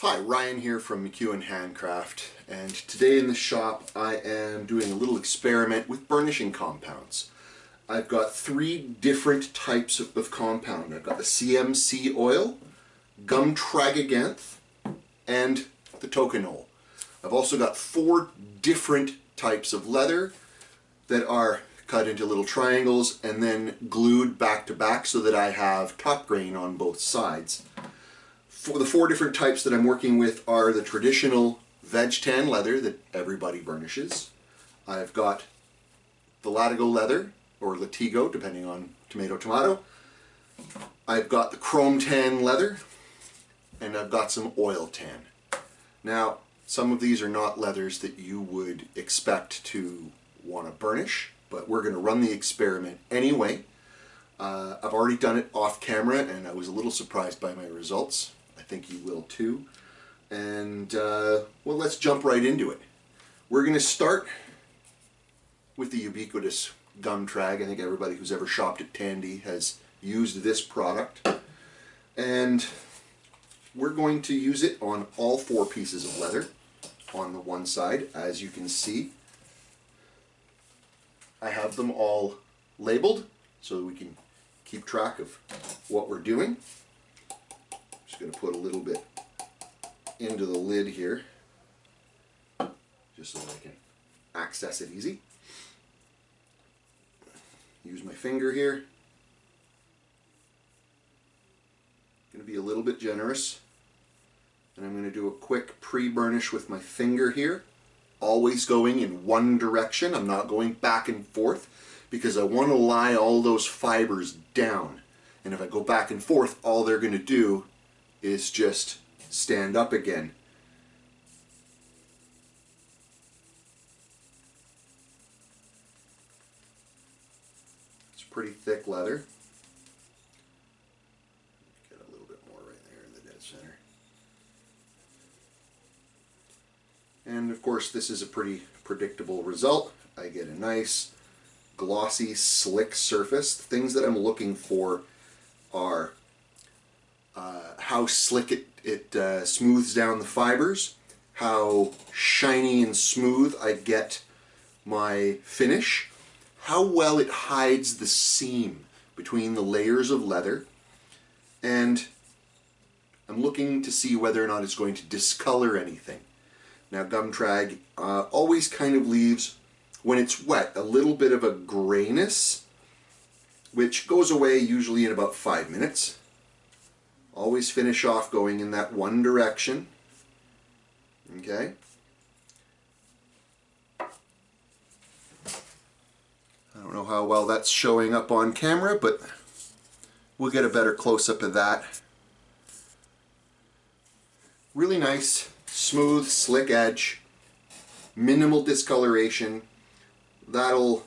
Hi, Ryan here from McEwen Handcraft, and today in the shop I am doing a little experiment with burnishing compounds. I've got three different types of compound. I've got the CMC Oil, gum Tragaganth, and the Tokonole. I've also got four different types of leather that are cut into little triangles and then glued back to back so that I have top grain on both sides. For the four different types that I'm working with are the traditional veg tan leather that everybody burnishes. I've got the Latigo leather, or Latigo, depending on tomato. I've got the chrome tan leather, and I've got some oil tan. Now, some of these are not leathers that you would expect to want to burnish, but we're going to run the experiment anyway. I've already done it off camera, and I was a little surprised by my results. I think you will too. And well, let's jump right into it. We're going to start with the ubiquitous gum trag. I think everybody who's ever shopped at Tandy has used this product. And we're going to use it on all four pieces of leather on the one side. As you can see, I have them all labeled so that we can keep track of what we're doing. Just going to put a little bit into the lid here, just so that I can access it easy. Use my finger here. Going to be a little bit generous, and I'm going to do a quick pre-burnish with my finger here, always going in one direction. I'm not going back and forth because I want to lie all those fibers down, and if I go back and forth, all they're going to do is just stand up again. It's pretty thick leather. Get a little bit more right there in the dead center. And of course, this is a pretty predictable result. I get a nice glossy, slick surface. The things that I'm looking for are how slick it smooths down the fibers, how shiny and smooth I get my finish, how well it hides the seam between the layers of leather, and I'm looking to see whether or not it's going to discolor anything. Now, gum trag always kind of leaves, when it's wet, a little bit of a grayness, which goes away usually in about 5 minutes. Always finish off going in that one direction. Okay. I don't know how well that's showing up on camera, but we'll get a better close-up of that. Really nice, smooth, slick edge, minimal discoloration. That'll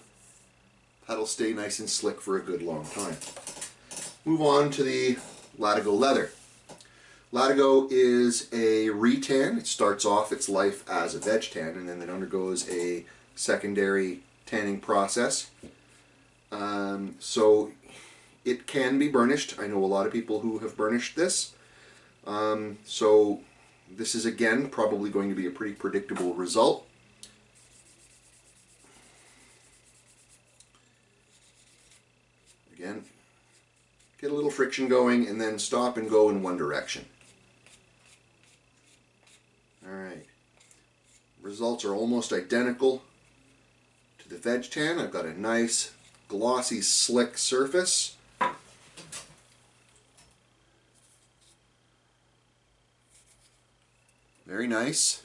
stay nice and slick for a good long time. Move on to the Latigo leather. Latigo is a retan. It starts off its life as a veg tan and then it undergoes a secondary tanning process. So it can be burnished. I know a lot of people who have burnished this. So this is again probably going to be a pretty predictable result. Again, get a little friction going and then stop and go in one direction. Alright, results are almost identical to the veg tan. I've got a nice glossy slick surface. Very nice.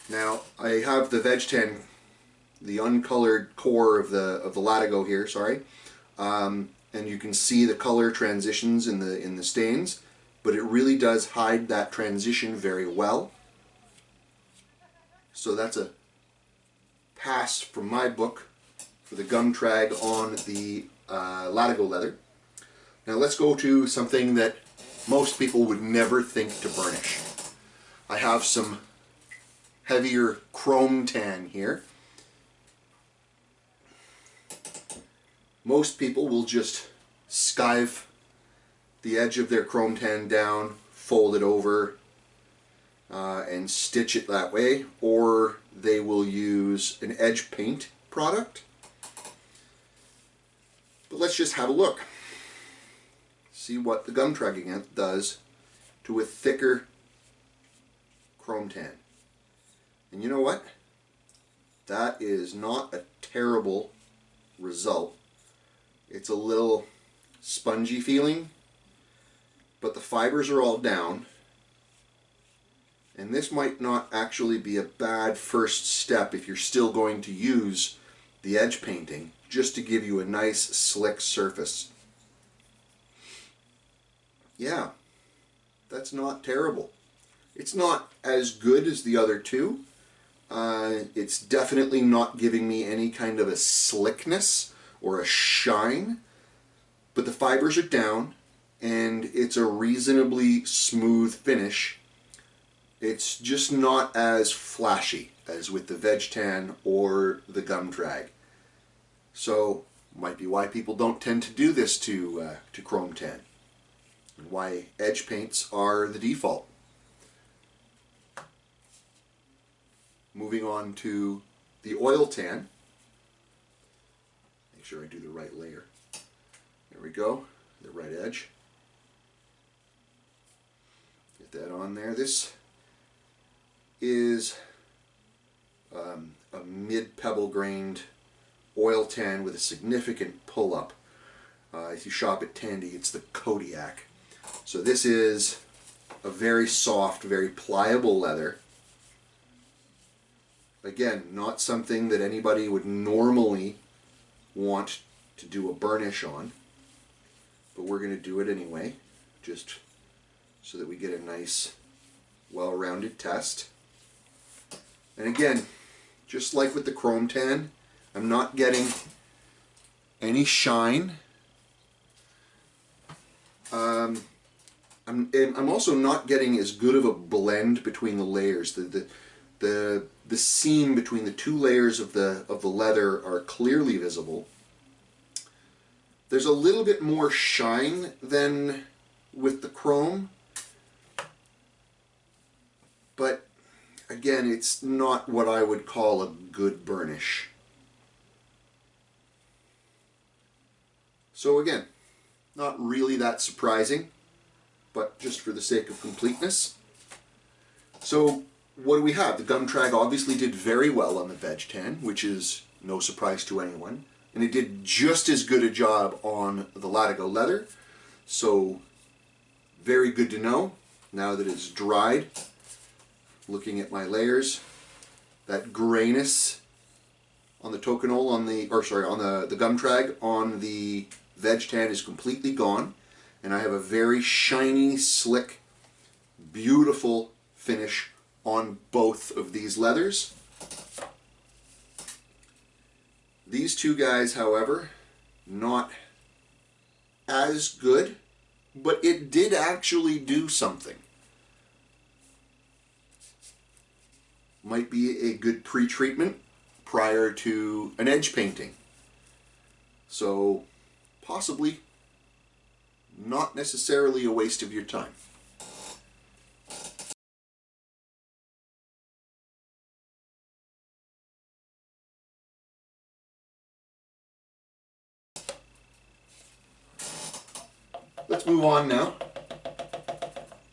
Now I have the veg tan, the uncolored core of the Latigo here, sorry. And you can see the color transitions in the stains, but it really does hide that transition very well. So that's a pass from my book for the gum trag on the Latigo leather. Now let's go to something that most people would never think to burnish. I have some heavier chrome tan here. Most people will just skive the edge of their chrome tan down, fold it over, and stitch it that way, or they will use an edge paint product. But let's just have a look. See what the gum Tragaganth does to a thicker chrome tan. And you know what? That is not a terrible result. It's a little spongy feeling, but the fibers are all down. And this might not actually be a bad first step if you're still going to use the edge painting, just to give you a nice slick surface. Yeah, that's not terrible. It's not as good as the other two. It's definitely not giving me any kind of a slickness or a shine, but the fibers are down and it's a reasonably smooth finish. It's just not as flashy as with the Veg Tan or the Gum Trag. So, might be why people don't tend to do this to Chrome Tan, and why edge paints are the default. Moving on to the Oil Tan. Make sure I do the right layer. There we go, the right edge. Get that on there. This is a mid-pebble grained oil tan with a significant pull-up. If you shop at Tandy, it's the Kodiak. So this is a very soft, very pliable leather. Again, not something that anybody would normally want to do a burnish on, but we're going to do it anyway, just so that we get a nice, well-rounded test. And again, just like with the Chrome Tan, I'm not getting any shine. I'm also not getting as good of a blend between the layers. The seam between the two layers of the leather are clearly visible. There's a little bit more shine than with the chrome, but again, it's not what I would call a good burnish. So again, not really that surprising, but just for the sake of completeness. So what do we have? The Gum Trag obviously did very well on the Veg Tan, which is no surprise to anyone. And it did just as good a job on the Latigo leather. So very good to know. Now that it's dried, looking at my layers, that grayness on the Tokonole, on the Gum Trag on the Veg Tan is completely gone. And I have a very shiny, slick, beautiful finish on both of these leathers. These two guys, however, not as good, but it did actually do something. Might be a good pre-treatment prior to an edge painting. So possibly not necessarily a waste of your time. Let's move on now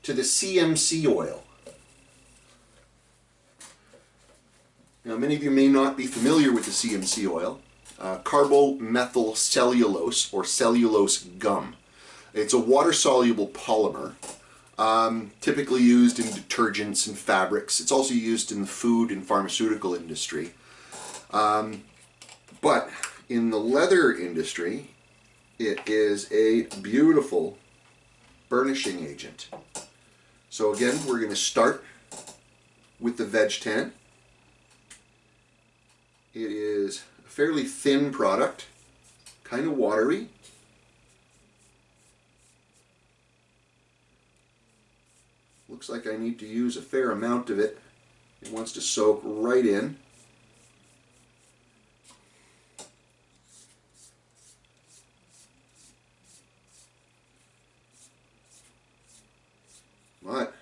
to the CMC oil. Now, many of you may not be familiar with the CMC oil. Carbomethyl cellulose, or cellulose gum. It's a water-soluble polymer, typically used in detergents and fabrics. It's also used in the food and pharmaceutical industry. But in the leather industry, it is a beautiful burnishing agent. So again, we're going to start with the Veg Tan. It is a fairly thin product, kind of watery. Looks like I need to use a fair amount of it. It wants to soak right in. But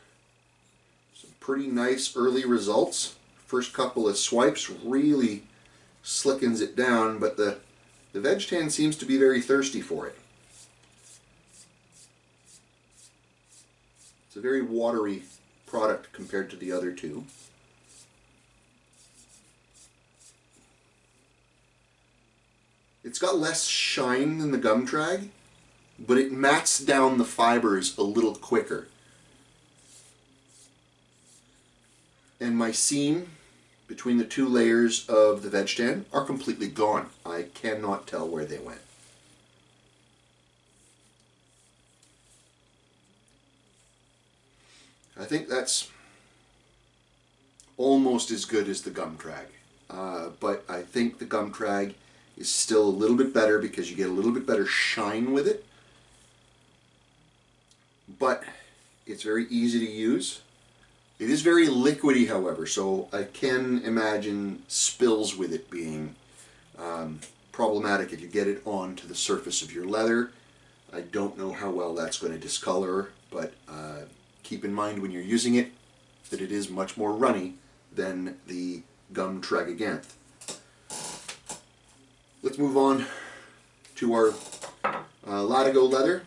some pretty nice early results. First couple of swipes really slickens it down, but the veg tan seems to be very thirsty for it. It's a very watery product compared to the other two. It's got less shine than the gum trag, but it mats down the fibers a little quicker. And my seam between the two layers of the veg tan are completely gone. I cannot tell where they went. I think that's almost as good as the gum trag. But I think the gum trag is still a little bit better because you get a little bit better shine with it. But it's very easy to use. It is very liquidy, however, so I can imagine spills with it being problematic if you get it onto the surface of your leather. I don't know how well that's going to discolor, but keep in mind when you're using it that it is much more runny than the gum Tragaganth. Let's move on to our Latigo leather.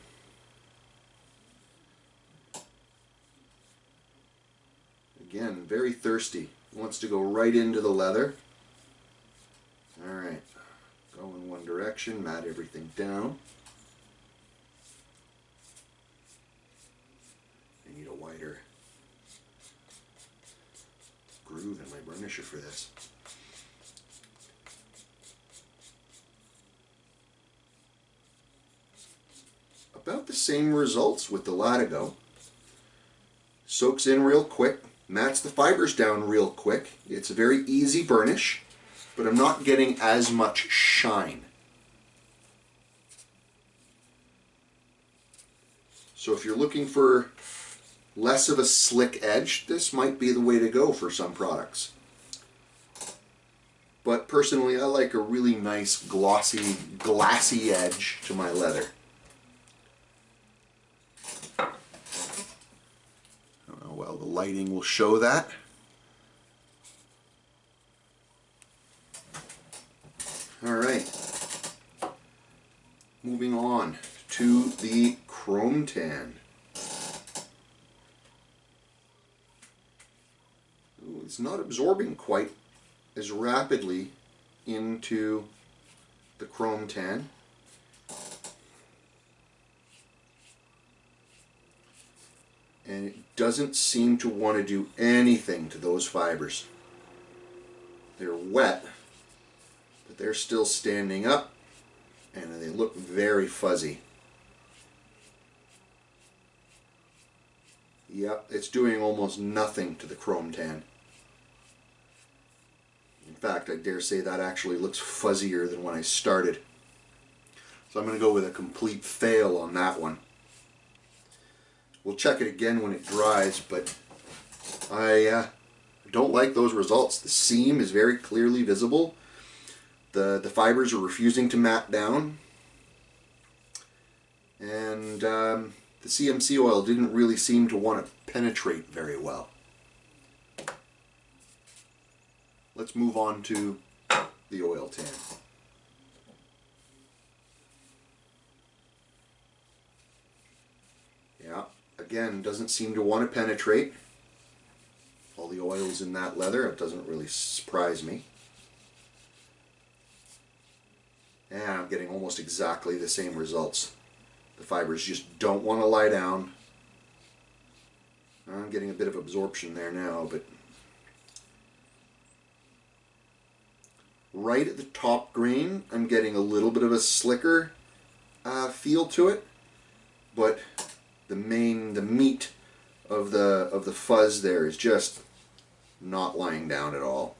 Again, very thirsty. Wants to go right into the leather. Alright, go in one direction, mat everything down. I need a wider groove in my burnisher for this. About the same results with the Latigo. Soaks in real quick, mats the fibers down real quick. It's a very easy burnish, but I'm not getting as much shine. So if you're looking for less of a slick edge, this might be the way to go for some products. But personally, I like a really nice glossy, glassy edge to my leather. Well, the lighting will show that. All right. Moving on to the chrome tan. Ooh, it's not absorbing quite as rapidly into the chrome tan. And it doesn't seem to want to do anything to those fibers. They're wet, but they're still standing up, and they look very fuzzy. Yep, it's doing almost nothing to the chrome tan. In fact, I dare say that actually looks fuzzier than when I started. So I'm going to go with a complete fail on that one. We'll check it again when it dries, but I don't like those results. The seam is very clearly visible. The fibers are refusing to mat down. And the CMC oil didn't really seem to want to penetrate very well. Let's move on to the oil tan. Yeah. Again, doesn't seem to want to penetrate. All the oil's in that leather. It doesn't really surprise me. And I'm getting almost exactly the same results. The fibers just don't want to lie down. I'm getting a bit of absorption there now, but right at the top grain, I'm getting a little bit of a slicker feel to it, but the meat of the fuzz there is just not lying down at all.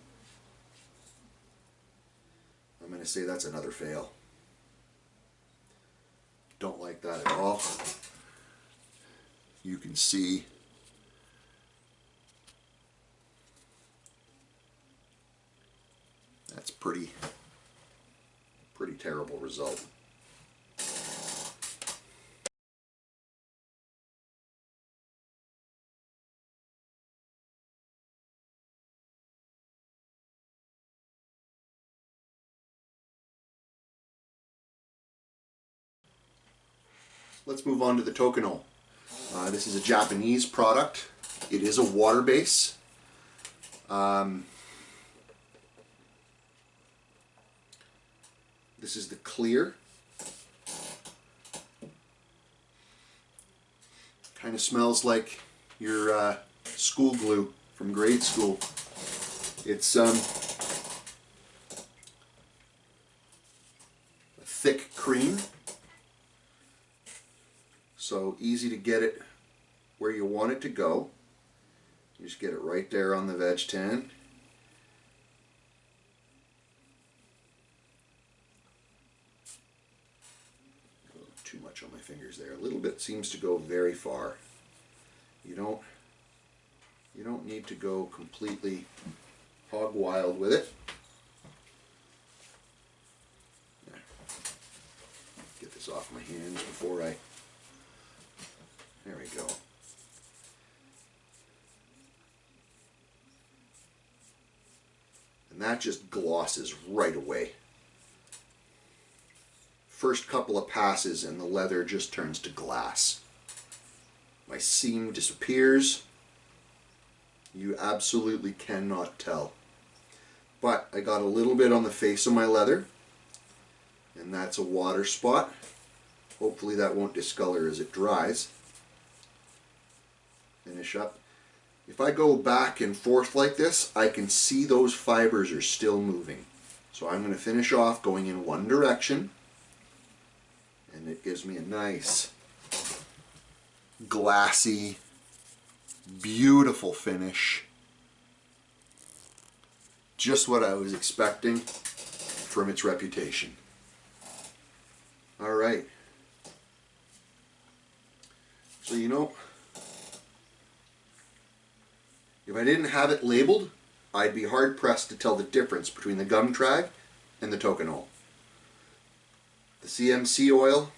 I'm going to say that's another fail. Don't like that at all. You can see that's pretty terrible result. Let's move on to the Tokonole. This is a Japanese product. It is a water base. This is the clear. Kind of smells like your school glue from grade school. It's a thick cream, so easy to get it where you want it to go. You just get it right there on the veg tan. Too much on my fingers there. A little bit seems to go very far. You don't need to go completely hog wild with it. Get this off my hands before I... There we go. And that just glosses right away. First couple of passes and the leather just turns to glass. My seam disappears. You absolutely cannot tell. But I got a little bit on the face of my leather, and that's a water spot. Hopefully that won't discolor as it dries. Finish up. If I go back and forth like this, I can see those fibers are still moving. So I'm going to finish off going in one direction, and it gives me a nice glassy, beautiful finish. Just what I was expecting from its reputation. Alright. So if I didn't have it labeled, I'd be hard pressed to tell the difference between the gum trag and the Tokonole. The CMC oil,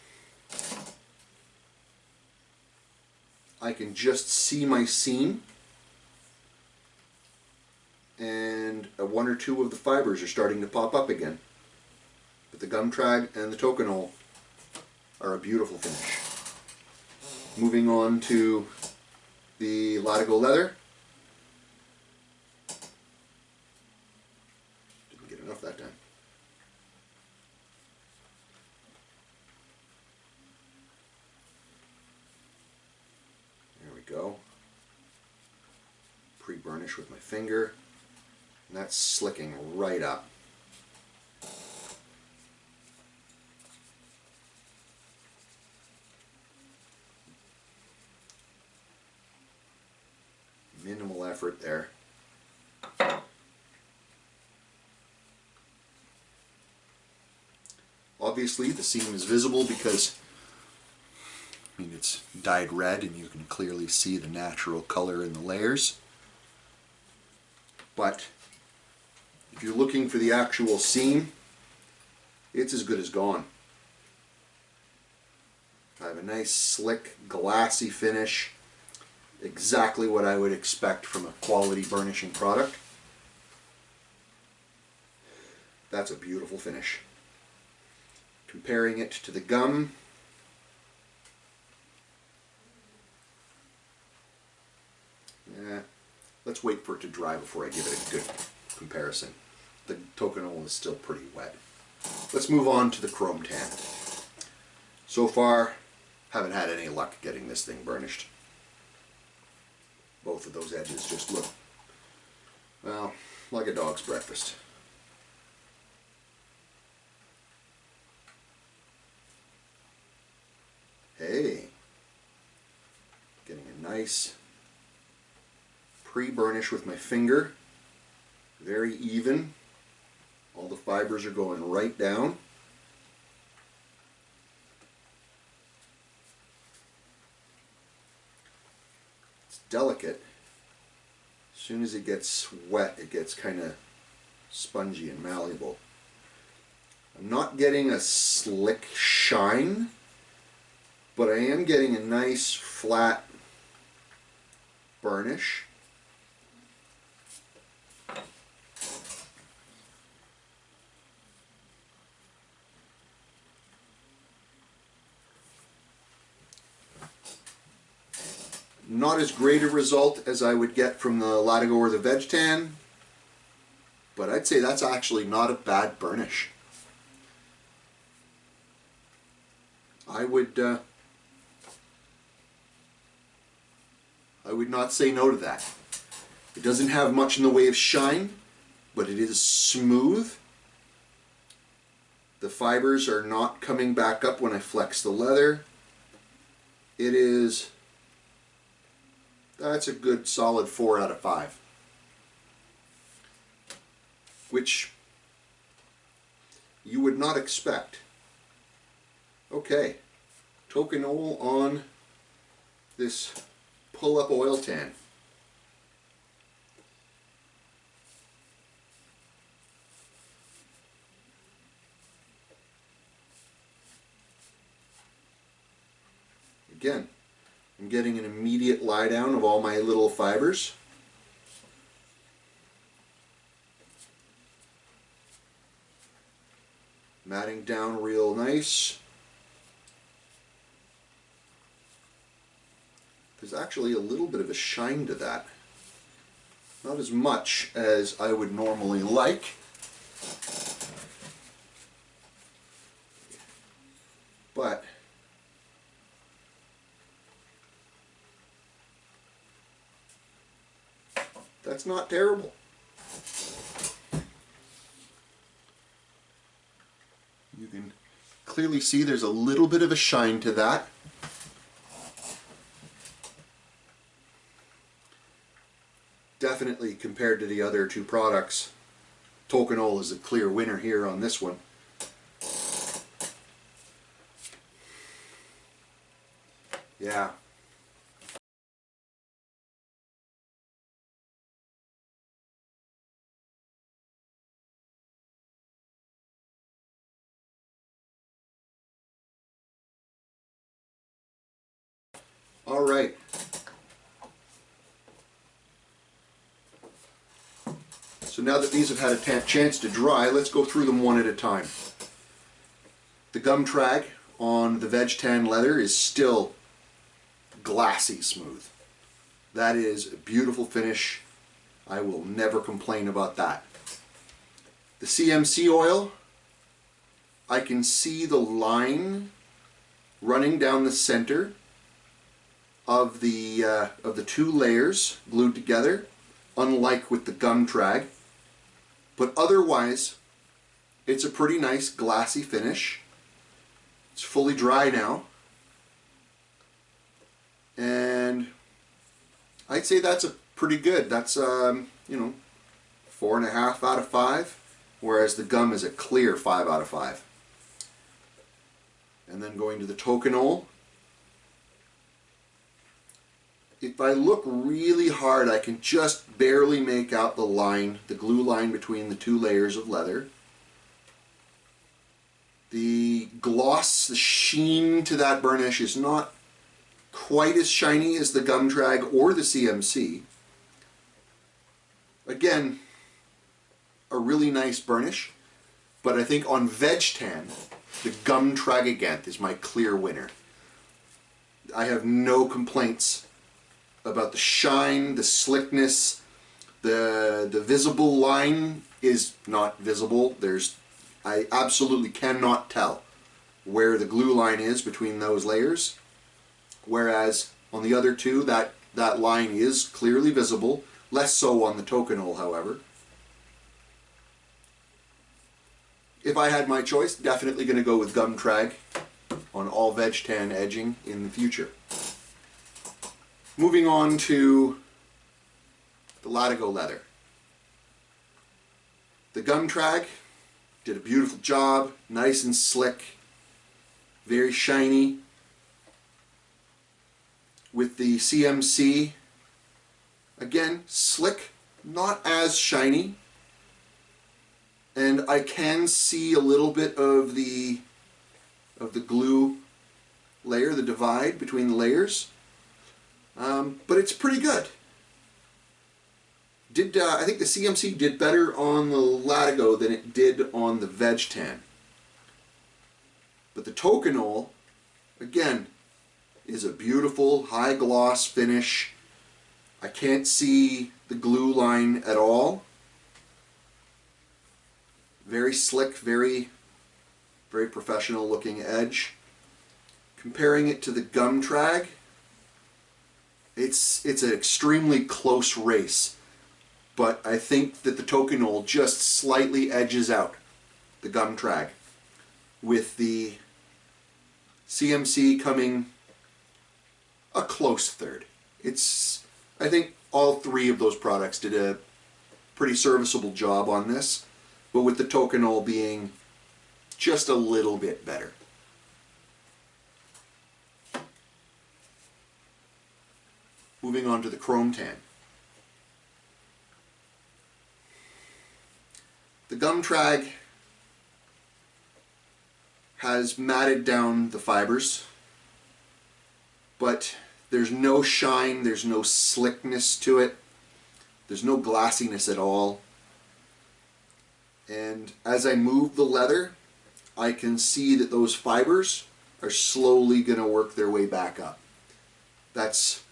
I can just see my seam, and one or two of the fibers are starting to pop up again. But the gum trag and the Tokonole are a beautiful finish. Moving on to the Latigo leather. Didn't get enough that time. There we go. Pre-burnish with my finger. And that's slicking right up. Minimal effort there. Obviously the seam is visible because it's dyed red and you can clearly see the natural color in the layers. But if you're looking for the actual seam, it's as good as gone. I have a nice slick glassy finish. Exactly what I would expect from a quality burnishing product. That's a beautiful finish. Comparing it to the gum, let's wait for it to dry before I give it a good comparison. The Tokonole is still pretty wet. Let's move on to the chrome tan. So far, haven't had any luck getting this thing burnished. Both of those edges just look, well, like a dog's breakfast. Hey, getting a nice pre-burnish with my finger, very even. All the fibers are going right down. It's delicate. As soon as it gets wet, it gets kind of spongy and malleable. I'm not getting a slick shine, but I am getting a nice flat burnish. Not as great a result as I would get from the Latigo or the Veg Tan, but I'd say that's actually not a bad burnish. I would not say no to that. It doesn't have much in the way of shine, but it is smooth. The fibers are not coming back up when I flex the leather. That's a good solid 4 out of 5. Which you would not expect. Okay, Tokonole on this pull-up oil tan. Again, I'm getting an immediate lie down of all my little fibers. Matting down real nice. There's actually a little bit of a shine to that. Not as much as I would normally like. But that's not terrible. You can clearly see there's a little bit of a shine to that. Definitely compared to the other two products, Tokonole is a clear winner here on this one. Yeah. All right. So now that these have had a chance to dry, let's go through them one at a time. The gum trag on the Veg Tan leather is still glassy smooth. That is a beautiful finish. I will never complain about that. The CMC oil, I can see the line running down the center of the two layers glued together, unlike with the gum trag. But otherwise, it's a pretty nice glassy finish. It's fully dry now. And I'd say that's a pretty good. That's, 4.5 out of 5, whereas the gum is a clear 5 out of 5. And then going to the Tokonole. If I look really hard, I can just barely make out the line, the glue line between the two layers of leather. The gloss, the sheen to that burnish is not quite as shiny as the gum trag or the CMC. Again, a really nice burnish, but I think on Veg Tan, the gum Tragaganth is my clear winner. I have no complaints about the shine, the slickness. The visible line is not visible. I absolutely cannot tell where the glue line is between those layers, whereas on the other two that line is clearly visible, less so on the Tokonole, however. If I had my choice, definitely going to go with gum trag on all Veg Tan edging in the future. Moving on to the Latigo leather. The gum trag did a beautiful job, nice and slick, very shiny. With the CMC, again, slick, not as shiny, and I can see a little bit of the glue layer, the divide between the layers. But it's pretty good. I think the CMC did better on the Latigo than it did on the Veg Tan. But the Tokonole, again, is a beautiful high gloss finish. I can't see the glue line at all. Very slick, very professional looking edge. Comparing it to the gum trag, it's an extremely close race, but I think that the Tokonole just slightly edges out the gum trag, with the CMC coming a close third. I think all three of those products did a pretty serviceable job on this, but with the Tokonole being just a little bit better. Moving on to the chrome tan. The gum trag has matted down the fibers, but there's no shine, there's no slickness to it, there's no glassiness at all. And as I move the leather, I can see that those fibers are slowly going to work their way back up. That's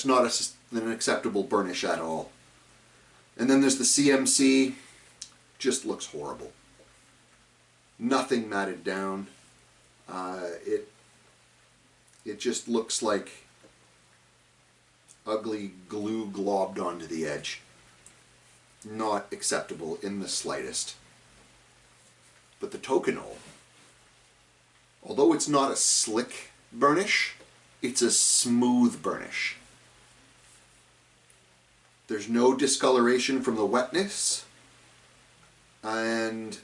not an acceptable burnish at all. And then there's the CMC, just looks horrible. Nothing matted down. It just looks like ugly glue globbed onto the edge. Not acceptable in the slightest. But the Tokonole, although it's not a slick burnish, it's a smooth burnish. There's no discoloration from the wetness, and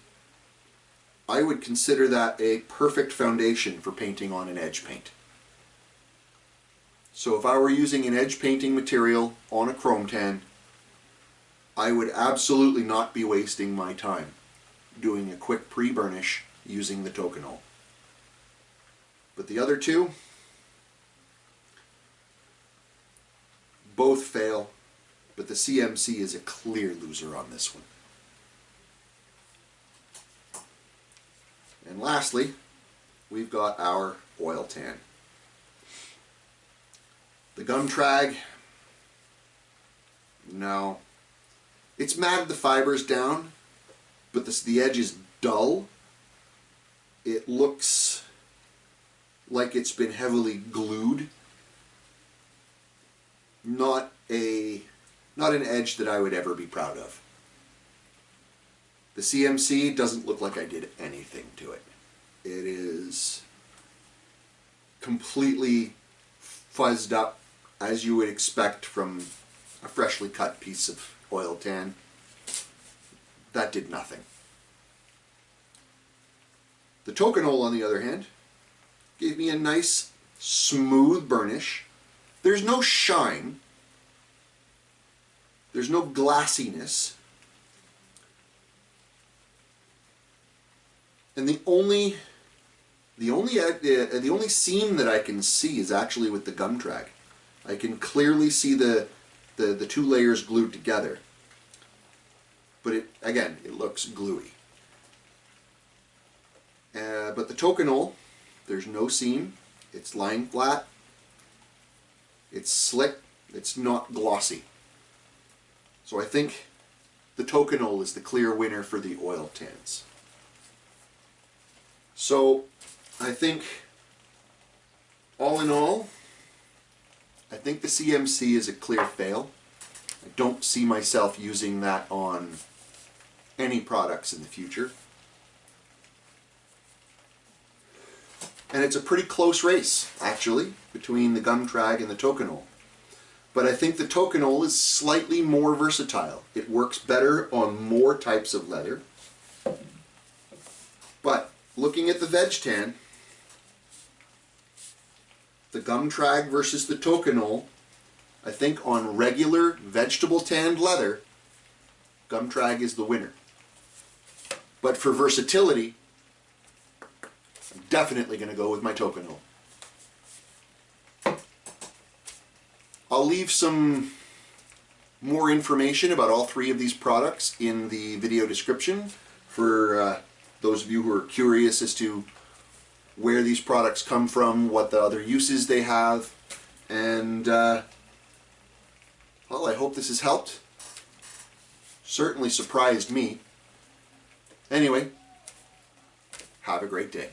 I would consider that a perfect foundation for painting on an edge paint. So if I were using an edge painting material on a chrome tan, I would absolutely not be wasting my time doing a quick pre-burnish using the Tokonole. But the other two, both fail, but the CMC is a clear loser on this one. And lastly, we've got our oil tan. The gum trag, no. It's matted the fibers down, but the edge is dull. It looks like it's been heavily glued. Not an edge that I would ever be proud of. The CMC doesn't look like I did anything to it. It is completely fuzzed up, as you would expect from a freshly cut piece of oil tan. That did nothing. The Tokonole, on the other hand, gave me a nice smooth burnish. There's no shine. There's no glassiness. And the only seam that I can see is actually with the gum trag. I can clearly see the two layers glued together. But it looks gluey. But the Tokonole, there's no seam. It's lying flat. It's slick. It's not glossy. So I think the Tokonole is the clear winner for the oil tans. So I think, all in all, I think the CMC is a clear fail. I don't see myself using that on any products in the future. And it's a pretty close race, actually, between the gum trag and the Tokonole. But I think the Tokonole is slightly more versatile. It works better on more types of leather. But looking at the veg tan, the gum trag versus the Tokonole, I think on regular vegetable tanned leather, gum trag is the winner. But for versatility, I'm definitely going to go with my Tokonole. I'll leave some more information about all three of these products in the video description for those of you who are curious as to where these products come from, what the other uses they have, and well, I hope this has helped. Certainly surprised me. Anyway, have a great day.